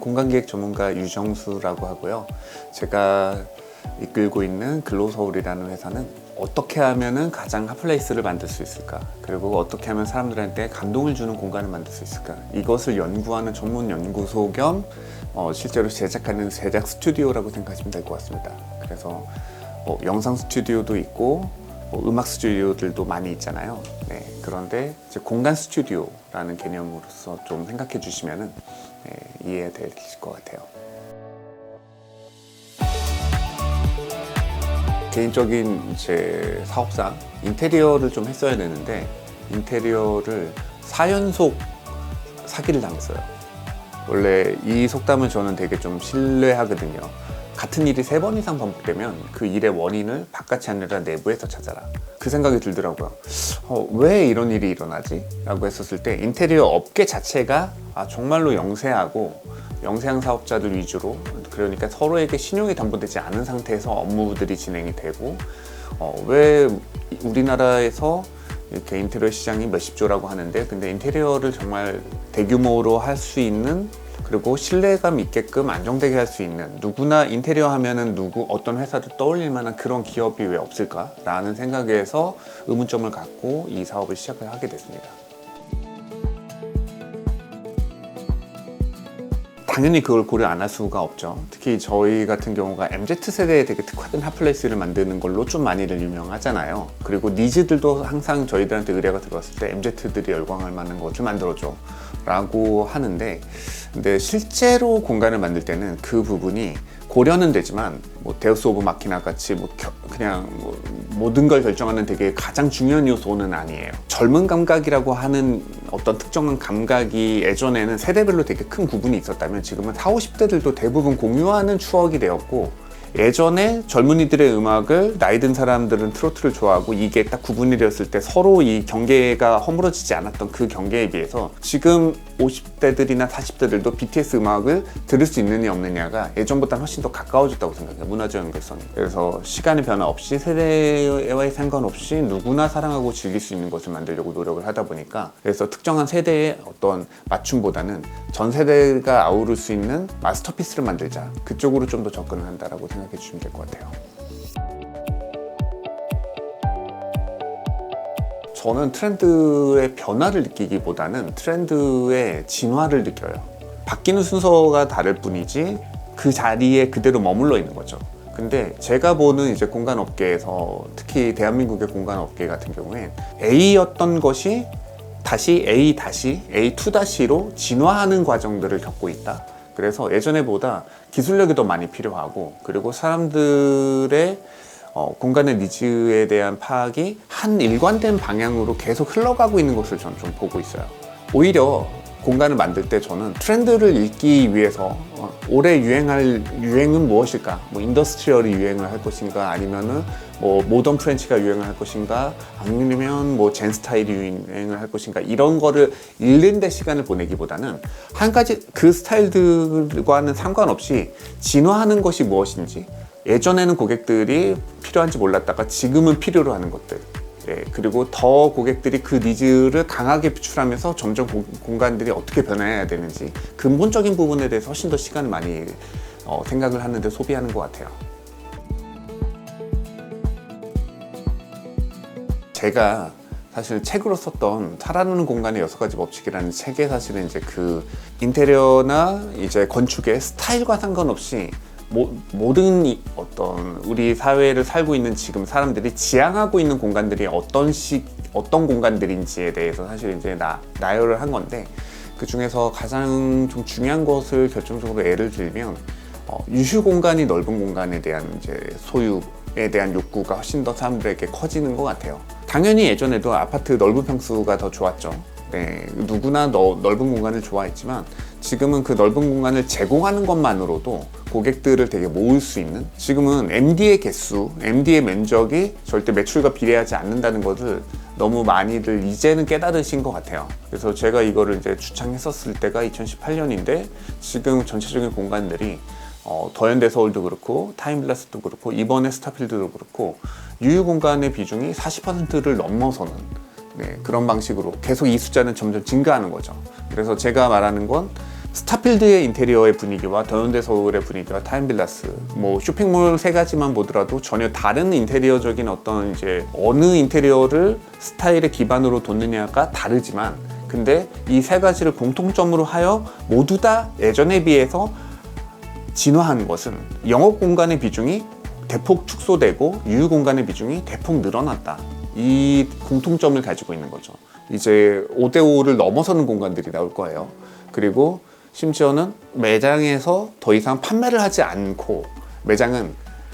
공간기획 전문가 유정수라고 하고요. 제가 이끌고 있는 글로서울이라는 회사는 어떻게 하면 가장 핫플레이스를 만들 수 있을까, 그리고 어떻게 하면 사람들한테 감동을 주는 공간을 만들 수 있을까, 이것을 연구하는 전문 연구소 겸 실제로 제작하는 제작 스튜디오라고 생각하시면 될 것 같습니다. 그래서 영상 스튜디오도 있고 음악 스튜디오들도 많이 있잖아요. 네, 그런데 이제 공간 스튜디오라는 개념으로서 좀 생각해 주시면 이해되실 것 같아요. 개인적인 제 사업상 인테리어를 좀 했어야 되는데 인테리어를 4연속 사기를 당했어요. 원래 이 속담을 저는 되게 좀 신뢰하거든요. 같은 일이 3번 이상 반복되면 그 일의 원인을 바깥이 아니라 내부에서 찾아라. 그 생각이 들더라고요. 왜 이런 일이 일어나지? 라고 했었을 때 인테리어 업계 자체가 정말로 영세한 사업자들 위주로, 그러니까 서로에게 신용이 담보되지 않은 상태에서 업무들이 진행이 되고, 왜 우리나라에서 이렇게 인테리어 시장이 몇십 조라고 하는데, 근데 인테리어를 정말 대규모로 할 수 있는, 그리고 신뢰감 있게끔 안정되게 할 수 있는, 누구나 인테리어 하면은 어떤 회사도 떠올릴 만한 그런 기업이 왜 없을까라는 생각에서 의문점을 갖고 이 사업을 시작을 하게 됐습니다. 당연히 그걸 고려 안 할 수가 없죠. 특히 저희 같은 경우가 MZ세대에 되게 특화된 핫플레이스를 만드는 걸로 좀 많이들 유명하잖아요. 그리고 니즈들도 항상 저희들한테 의뢰가 들어왔을 때 MZ들이 열광할 만한 것을 만들어줘 라고 하는데, 근데 실제로 공간을 만들 때는 그 부분이 고려는 되지만 데우스 오브 마키나 같이 그냥 모든 걸 결정하는 되게 가장 중요한 요소는 아니에요. 젊은 감각이라고 하는 어떤 특정한 감각이 예전에는 세대별로 되게 큰 구분이 있었다면 지금은 40, 50대들도 대부분 공유하는 추억이 되었고, 예전에 젊은이들의 음악을 나이 든 사람들은 트로트를 좋아하고 이게 딱 구분이 되었을 때 서로 이 경계가 허물어지지 않았던 그 경계에 비해서 지금 50대들이나 40대들도 BTS 음악을 들을 수 있느냐 없느냐가 예전보다는 훨씬 더 가까워졌다고 생각해요. 문화적 연결성이. 그래서 시간의 변화 없이 세대와의 상관없이 누구나 사랑하고 즐길 수 있는 것을 만들려고 노력을 하다 보니까, 그래서 특정한 세대의 어떤 맞춤보다는 전 세대가 아우를 수 있는 마스터피스를 만들자, 그쪽으로 좀 더 접근을 한다라고 생각해 주시면 될 것 같아요. 저는 트렌드의 변화를 느끼기보다는 트렌드의 진화를 느껴요. 바뀌는 순서가 다를 뿐이지 그 자리에 그대로 머물러 있는 거죠. 근데 제가 보는 이제 공간 업계에서, 특히 대한민국의 공간 업계 같은 경우엔 A였던 것이 다시 A-A2-로 진화하는 과정들을 겪고 있다. 그래서 예전에보다 기술력이 더 많이 필요하고, 그리고 사람들의 공간의 니즈에 대한 파악이 한 일관된 방향으로 계속 흘러가고 있는 것을 저는 좀 보고 있어요. 오히려 공간을 만들 때 저는 트렌드를 읽기 위해서 올해 유행할 유행은 무엇일까? 인더스트리얼이 유행을 할 것인가? 아니면은 모던 프렌치가 유행을 할 것인가? 아니면 젠 스타일이 유행을 할 것인가? 이런 거를 읽는 데 시간을 보내기보다는 한 가지 그 스타일들과는 상관없이 진화하는 것이 무엇인지, 예전에는 고객들이 필요한지 몰랐다가 지금은 필요로 하는 것들, 그리고 더 고객들이 그 니즈를 강하게 표출하면서 점점 공간들이 어떻게 변해야 되는지 근본적인 부분에 대해서 훨씬 더 시간을 많이 생각을 하는데 소비하는 것 같아요. 제가 사실 책으로 썼던 살아나는 공간의 6가지 법칙이라는 책에 사실은 이제 그 인테리어나 이제 건축의 스타일과 상관없이 모든 어떤 우리 사회를 살고 있는 지금 사람들이 지향하고 있는 공간들이 어떤 공간들인지에 대해서 사실 이제 나열을 한 건데, 그 중에서 가장 좀 중요한 것을 결정적으로 예를 들면 유휴 공간이 넓은 공간에 대한 이제 소유에 대한 욕구가 훨씬 더 사람들에게 커지는 것 같아요. 당연히 예전에도 아파트 넓은 평수가 더 좋았죠. 누구나 넓은 공간을 좋아했지만 지금은 그 넓은 공간을 제공하는 것만으로도 고객들을 되게 모을 수 있는, 지금은 MD의 개수, MD의 면적이 절대 매출과 비례하지 않는다는 것을 너무 많이들 이제는 깨달으신 것 같아요. 그래서 제가 이거를 이제 주창했었을 때가 2018년인데 지금 전체적인 공간들이 더현대 서울도 그렇고 타임글라스도 그렇고 이번에 스타필드도 그렇고 유휴 공간의 비중이 40%를 넘어서는 그런 방식으로 계속 이 숫자는 점점 증가하는 거죠. 그래서 제가 말하는 건 스타필드의 인테리어의 분위기와 더현대 서울의 분위기와 타임빌라스, 뭐 쇼핑몰 세 가지만 보더라도 전혀 다른 인테리어적인 어떤 이제 어느 인테리어를 스타일의 기반으로 뒀느냐가 다르지만, 근데 이 세 가지를 공통점으로 하여 모두 다 예전에 비해서 진화한 것은 영업 공간의 비중이 대폭 축소되고 유휴 공간의 비중이 대폭 늘어났다. 이 공통점을 가지고 있는 거죠. 이제 5대5를 넘어서는 공간들이 나올 거예요. 그리고 심지어는 매장에서 더 이상 판매를 하지 않고 매장은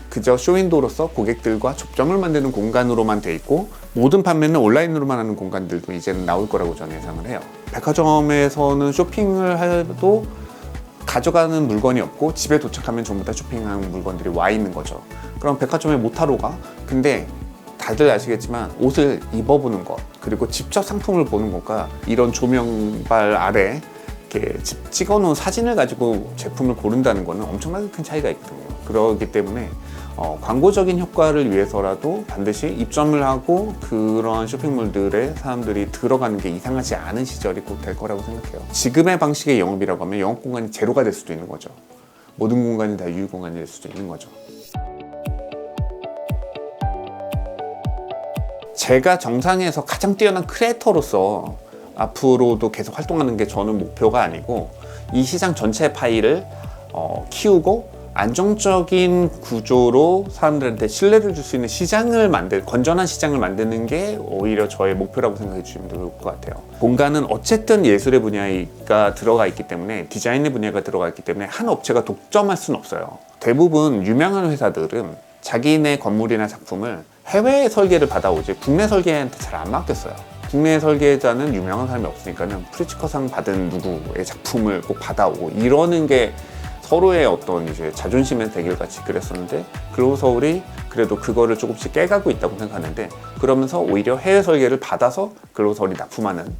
그저 쇼윈도로서 고객들과 접점을 만드는 공간으로만 돼 있고 모든 판매는 온라인으로만 하는 공간들도 이제는 나올 거라고 저는 예상을 해요. 백화점에서는 쇼핑을 해도 가져가는 물건이 없고 집에 도착하면 전부 다 쇼핑한 물건들이 와 있는 거죠. 그럼 백화점에 못 하러 가? 근데 다들 아시겠지만 옷을 입어보는 것, 그리고 직접 상품을 보는 것과 이런 조명발 아래 이렇게 찍어놓은 사진을 가지고 제품을 고른다는 것은 엄청나게 큰 차이가 있거든요. 그렇기 때문에 광고적인 효과를 위해서라도 반드시 입점을 하고 그런 쇼핑몰들에 사람들이 들어가는 게 이상하지 않은 시절이 꼭 될 거라고 생각해요. 지금의 방식의 영업이라고 하면 영업 공간이 제로가 될 수도 있는 거죠. 모든 공간이 다 유휴 공간이 될 수도 있는 거죠. 제가 정상에서 가장 뛰어난 크리에이터로서 앞으로도 계속 활동하는 게 저는 목표가 아니고, 이 시장 전체 파이를 키우고 안정적인 구조로 사람들한테 신뢰를 줄 수 있는 시장을 건전한 시장을 만드는 게 오히려 저의 목표라고 생각해 주시면 좋을 것 같아요. 공간은 어쨌든 예술의 분야가 들어가 있기 때문에, 디자인의 분야가 들어가 있기 때문에 한 업체가 독점할 수는 없어요. 대부분 유명한 회사들은 자기네 건물이나 작품을 해외 설계를 받아오지 국내 설계한테 잘 안 맡겼어요. 국내 설계자는 유명한 사람이 없으니까는 프리츠커상 받은 누구의 작품을 꼭 받아오고 이러는 게 서로의 어떤 이제 자존심의 대결 같이 그랬었는데, 글로서울이 그래도 그거를 조금씩 깨가고 있다고 생각하는데, 그러면서 오히려 해외 설계를 받아서 글로서울이 납품하는,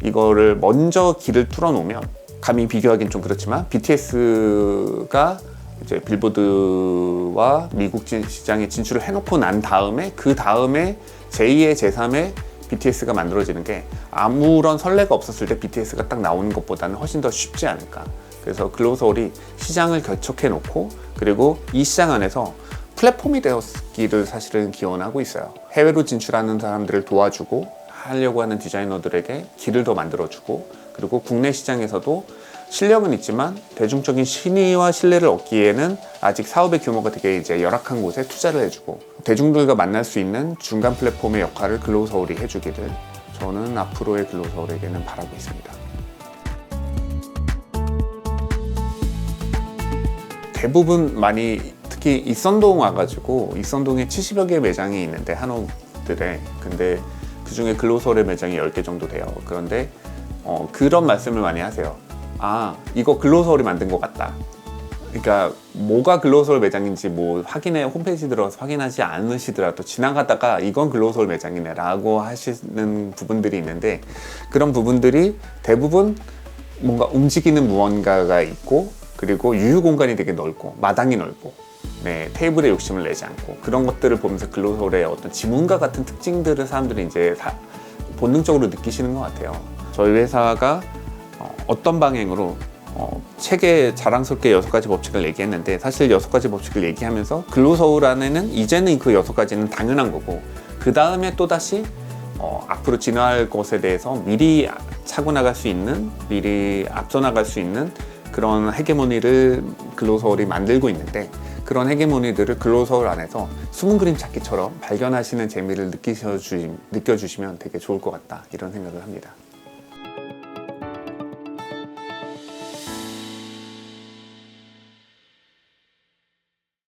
이거를 먼저 길을 뚫어놓으면, 감히 비교하기는 좀 그렇지만 BTS가 이제 빌보드와 미국 시장에 진출을 해놓고 난 다음에 그 다음에 제2의 제3의 BTS가 만들어지는 게 아무런 설레가 없었을 때 BTS가 딱 나오는 것보다는 훨씬 더 쉽지 않을까. 그래서 글로서울이 시장을 개척해 놓고, 그리고 이 시장 안에서 플랫폼이 되었기를 사실은 기원하고 있어요. 해외로 진출하는 사람들을 도와주고 하려고 하는 디자이너들에게 길을 더 만들어주고, 그리고 국내 시장에서도 실력은 있지만 대중적인 신의와 신뢰를 얻기에는 아직 사업의 규모가 되게 이제 열악한 곳에 투자를 해주고 대중들과 만날 수 있는 중간 플랫폼의 역할을 글로서울이 해주기를 저는 앞으로의 글로서울에게는 바라고 있습니다. 대부분 많이 특히 익선동 와가지고, 익선동에 70여 개 매장이 있는데 한옥들에, 근데 그 중에 글로서울의 매장이 10개 정도 돼요. 그런데 그런 말씀을 많이 하세요. 아, 이거 글로서울이 만든 것 같다. 그러니까 뭐가 글로서울 매장인지 뭐 홈페이지 들어가서 확인하지 않으시더라도 지나가다가 이건 글로서울 매장이네 라고 하시는 부분들이 있는데, 그런 부분들이 대부분 뭔가 움직이는 무언가가 있고, 그리고 유휴 공간이 되게 넓고 마당이 넓고, 네, 테이블에 욕심을 내지 않고, 그런 것들을 보면서 글로서울의 어떤 지문과 같은 특징들을 사람들이 이제 본능적으로 느끼시는 것 같아요. 저희 회사가 어떤 방향으로 책에 자랑스럽게 6가지 법칙을 얘기했는데, 사실 6가지 법칙을 얘기하면서 글로서울 안에는 이제는 그 6가지는 당연한 거고, 그 다음에 또다시 앞으로 진화할 것에 대해서 미리 차고 나갈 수 있는, 미리 앞서 나갈 수 있는 그런 헤게모니를 글로서울이 만들고 있는데, 그런 헤게모니들을 글로서울 안에서 숨은 그림 찾기처럼 발견하시는 재미를 느껴주시면 되게 좋을 것 같다, 이런 생각을 합니다.